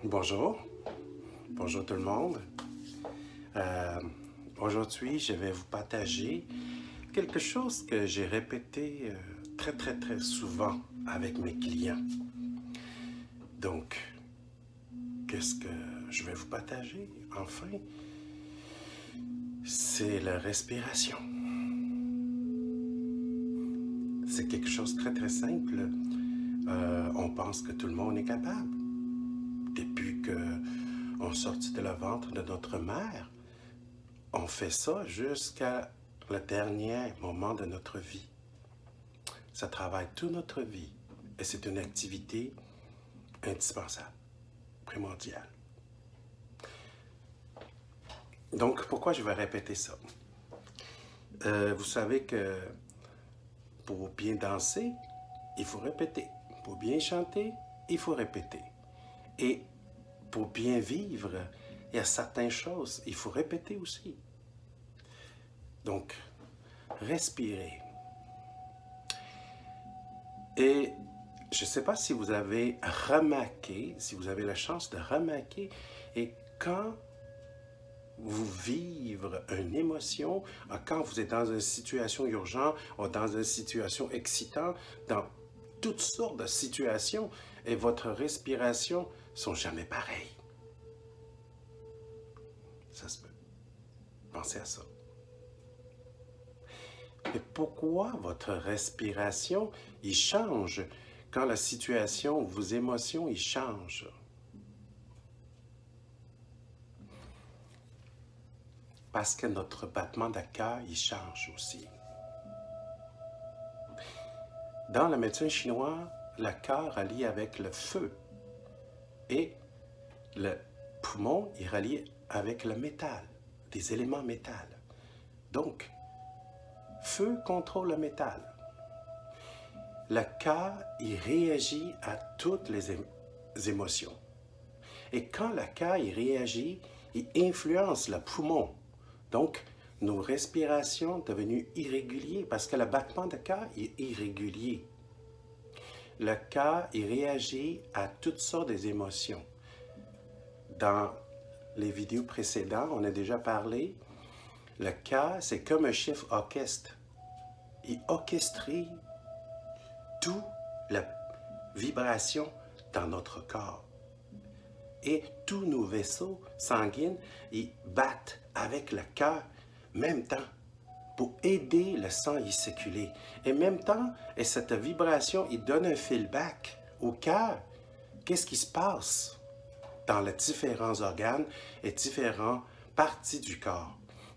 Bonjour, bonjour tout le monde. Aujourd'hui, je vais vous partager quelque chose que j'ai répété très souvent avec mes clients. Donc, qu'est-ce que je vais vous partager? Enfin, c'est la respiration. C'est quelque chose de très simple. On pense que tout le monde est capable. Depuis qu'on sortit de le ventre de notre mère, on fait ça jusqu'à le dernier moment de notre vie. Ça travaille toute notre vie et c'est une activité indispensable, primordiale. Donc, pourquoi je vais répéter ça? Vous savez que pour bien danser, il faut répéter. Pour bien chanter, il faut répéter. Et pour bien vivre, il y a certaines choses, il faut répéter aussi. Donc, respirez. Et je ne sais pas si vous avez remarqué, si vous avez la chance de remarquer, et quand vous vivez une émotion, quand vous êtes dans une situation urgente ou dans une situation excitante, dans toutes sortes de situations, et votre respiration ne sont jamais pareilles. Ça se peut. Pensez à ça. Mais pourquoi votre respiration, il change quand la situation, vos émotions, ils changent? Parce que notre battement de cœur, il change aussi. Dans la médecine chinoise, le cœur relie avec le feu et le poumon est relié avec le métal, des éléments métal. Donc, feu contrôle le métal. Le cœur, il réagit à toutes les émotions. Et quand le cœur, il réagit, il influence le poumon. Donc, nos respirations sont devenues irrégulières parce que le battement de cœur est irrégulier. Le cœur, il réagit à toutes sortes d'émotions. Dans les vidéos précédentes, on a déjà parlé, le cœur, c'est comme un chiffre orchestre. Il orchestre toute la vibration dans notre corps. Et tous nos vaisseaux sanguins, ils battent avec le cœur en même temps pour aider le sang à y circuler. Et en même temps, et cette vibration, il donne un feedback au cœur. Qu'est-ce qui se passe dans les différents organes et différentes parties du corps?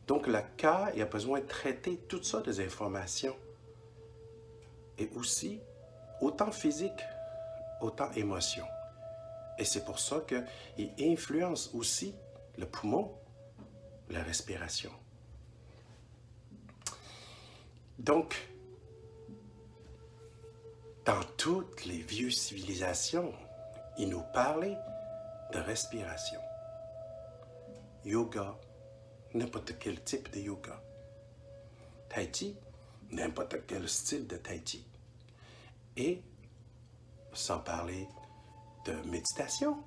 Donc, le cœur, il a besoin de traiter toutes sortes d'informations. Et aussi, autant physique, autant émotion. Et c'est pour ça qu'il influence aussi le poumon, la respiration. Donc, dans toutes les vieilles civilisations, ils nous parlaient de respiration. Yoga, n'importe quel type de yoga. Tai Chi, n'importe quel style de Tai Chi. Et, sans parler de méditation.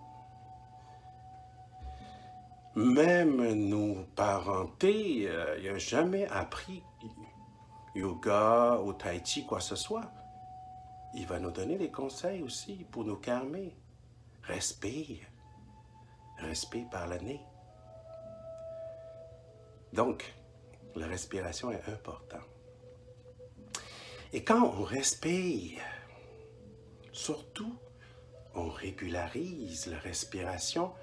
Même nos parentés, ils n'ont jamais appris yoga ou tai chi, quoi que ce soit. Il va nous donner des conseils aussi pour nous calmer. Respire. Respire par le nez. Donc, la respiration est importante. Et quand on respire, surtout, on régularise la respiration,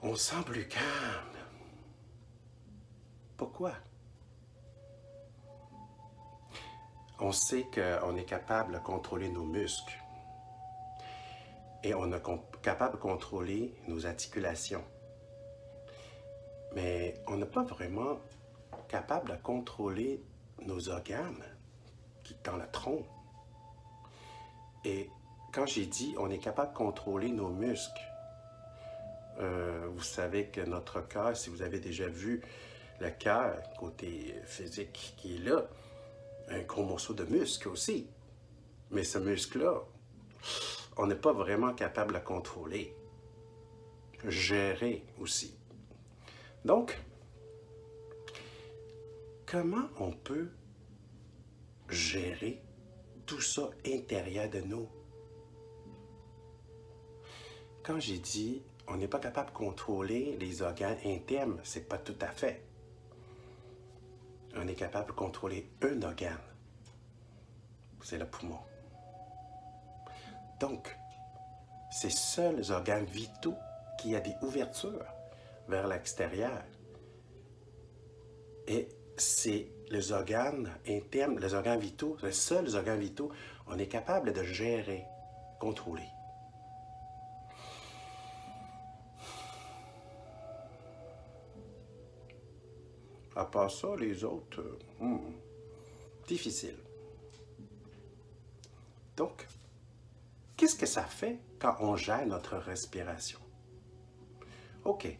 on se sent plus calme. Pourquoi? On sait qu'on est capable de contrôler nos muscles et on est capable de contrôler nos articulations. Mais on n'est pas vraiment capable de contrôler nos organes qui sont dans le tronc. Et quand j'ai dit on est capable de contrôler nos muscles, vous savez que notre cœur, si vous avez déjà vu le cœur, côté physique qui est là, un gros morceau de muscle aussi. Mais ce muscle-là, on n'est pas vraiment capable de le contrôler. gérer aussi. Donc, comment on peut gérer tout ça intérieur de nous? Quand j'ai dit on n'est pas capable de contrôler les organes internes, c'est pas tout à fait. On est capable de contrôler un organe, c'est le poumon. Donc, ces seuls organes vitaux qui ont des ouvertures vers l'extérieur. Et c'est les organes internes, les organes vitaux, les seuls organes vitaux, on est capable de gérer, contrôler. À part ça, les autres, difficile. Donc, qu'est-ce que ça fait quand on gère notre respiration? OK.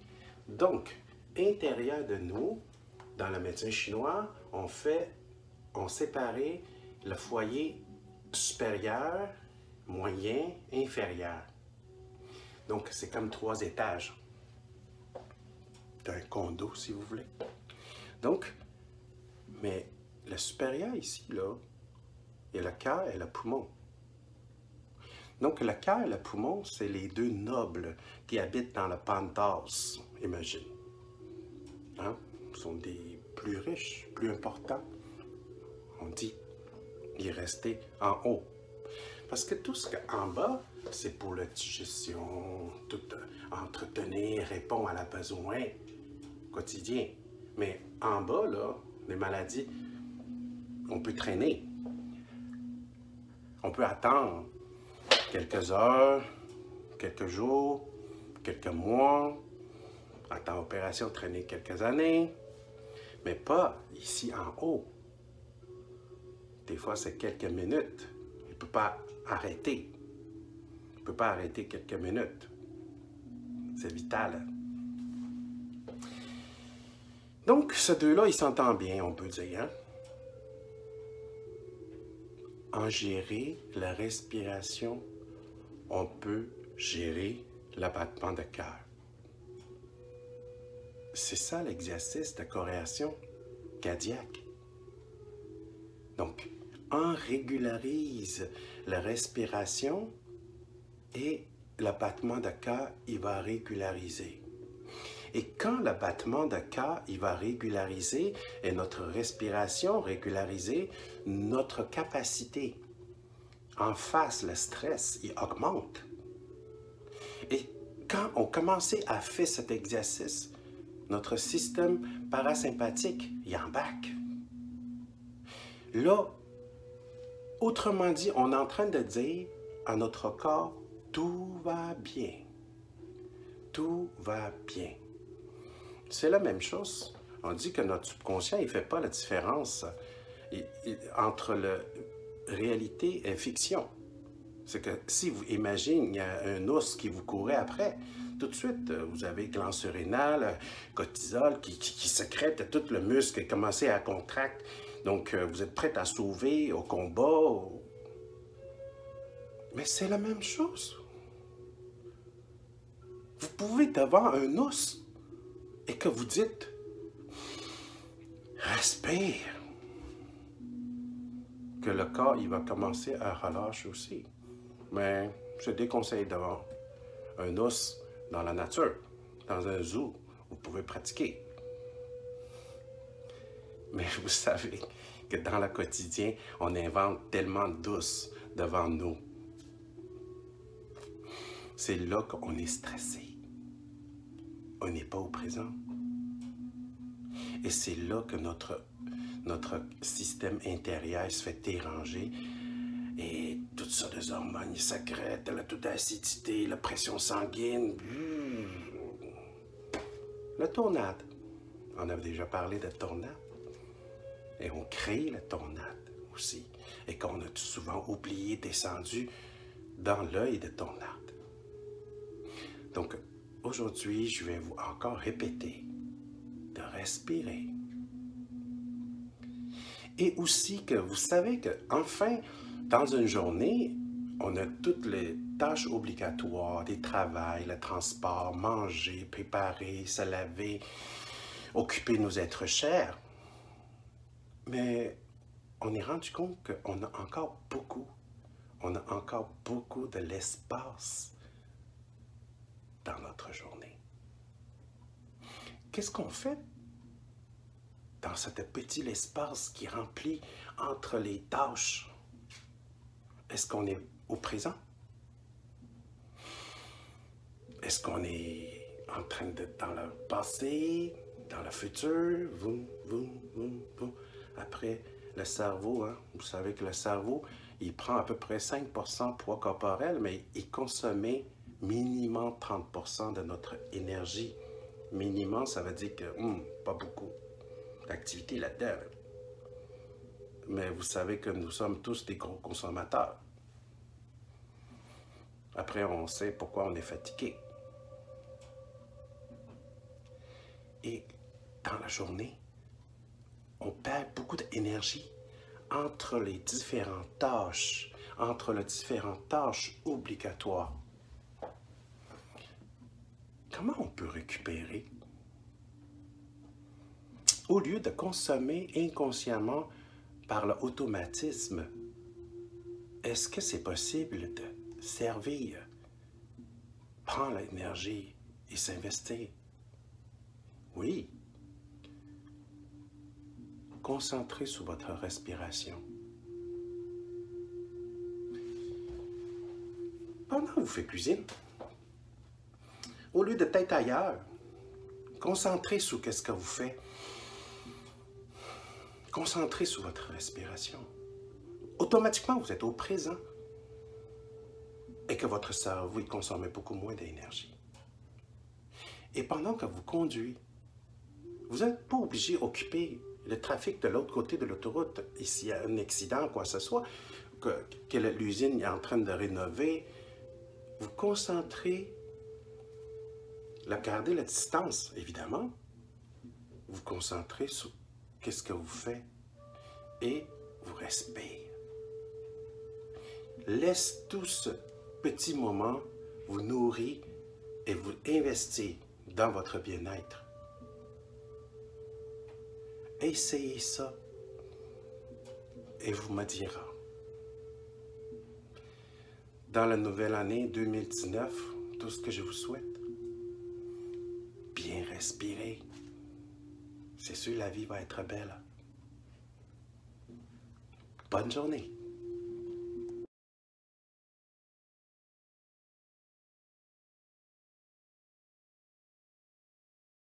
Donc, intérieur de nous, dans la médecine chinoise, on séparait le foyer supérieur, moyen, inférieur. Donc, c'est comme 3 étages d'un condo, si vous voulez. Donc, mais le supérieur ici, là, il y a le cœur et le poumon. Donc, le cœur et le poumon, c'est les deux nobles qui habitent dans le penthouse, imagine. Hein? Ils sont des plus riches, plus importants. On dit, il est resté en haut. Parce que tout ce qu'en bas, c'est pour la digestion, tout entretenir, répondre à la besoin quotidien. Mais en bas, là, les maladies, on peut traîner. On peut attendre quelques heures, quelques jours, quelques mois, attendre l'opération, traîner quelques années, mais pas ici en haut. Des fois, c'est quelques minutes. Il ne peut pas arrêter. Il ne peut pas arrêter quelques minutes. C'est vital. Donc, ces deux-là, ils s'entendent bien, on peut dire. Hein? En gérer la respiration, on peut gérer l'abattement de cœur. C'est ça l'exercice de corrélation cardiaque. Donc, on régularise la respiration et l'abattement de cœur, il va régulariser. Et quand le battement de cœur, il va régulariser et notre respiration régulariser, notre capacité en face, le stress, il augmente. Et quand on commençait à faire cet exercice, notre système parasympathique, il embarque. Là, autrement dit, on est en train de dire à notre corps, tout va bien. Tout va bien. C'est la même chose. On dit que notre subconscient, il ne fait pas la différence entre la réalité et fiction. C'est que si vous imaginez, il y a un os qui vous courait après, tout de suite, vous avez gland surrénal, cortisol qui sécrète, tout le muscle commence à contracter. Donc, vous êtes prêt à sauver au combat. Mais c'est la même chose. Vous pouvez être devant un os et que vous dites « Respire », que le corps il va commencer à relâcher aussi. Mais je déconseille devant un os dans la nature, dans un zoo, vous pouvez pratiquer. Mais vous savez que dans le quotidien, on invente tellement d'os devant nous. C'est là qu'on est stressé. On n'est pas au présent. Et c'est là que notre système intérieur se fait déranger. Et toutes sortes de hormones sécrètent, la toute acidité, la pression sanguine. La tornade. On a déjà parlé de tornade. Et on crée la tornade aussi. Et qu'on a souvent oublié, descendu dans l'œil de tornade. Donc, aujourd'hui, je vais vous encore répéter de respirer. Et aussi que vous savez que, enfin, dans une journée, on a toutes les tâches obligatoires, des travails, le transport, manger, préparer, se laver, occuper nos êtres chers. Mais on est rendu compte qu'on a encore beaucoup de l'espace dans notre journée. Qu'est-ce qu'on fait dans ce petit espace qui remplit entre les tâches? Est-ce qu'on est au présent? Est-ce qu'on est en train d'être dans le passé, dans le futur? Voum, voum, voum, voum. Après, le cerveau, hein? Vous savez que le cerveau, il prend à peu près 5% de poids corporel, mais il consommait minimum 30% de notre énergie. Minimum, ça veut dire que pas beaucoup d'activité là-dedans. Mais vous savez que nous sommes tous des gros consommateurs. Après, on sait pourquoi on est fatigué. Et dans la journée, on perd beaucoup d'énergie entre les différentes tâches, obligatoires. Comment on peut récupérer? Au lieu de consommer inconsciemment par l'automatisme, est-ce que c'est possible de servir, prendre l'énergie et s'investir? Oui. Concentrez sur votre respiration. Pendant que vous faites cuisine, au lieu de tête ailleurs, concentrez sur ce que vous faites. Concentrez sur votre respiration. Automatiquement, vous êtes au présent et que votre cerveau il consomme beaucoup moins d'énergie. Et pendant que vous conduisez, vous n'êtes pas obligé d'occuper le trafic de l'autre côté de l'autoroute. Et s'il y a un accident, quoi que ce soit, que l'usine est en train de rénover, vous concentrez, gardez la distance, évidemment. Vous concentrez sur qu'est-ce que vous faites et vous respirez. Laisse tout ce petit moment vous nourrir et vous investir dans votre bien-être. Essayez ça et vous me direz. Dans la nouvelle année 2019, tout ce que je vous souhaite, bien respirer. C'est sûr, la vie va être belle. Bonne journée.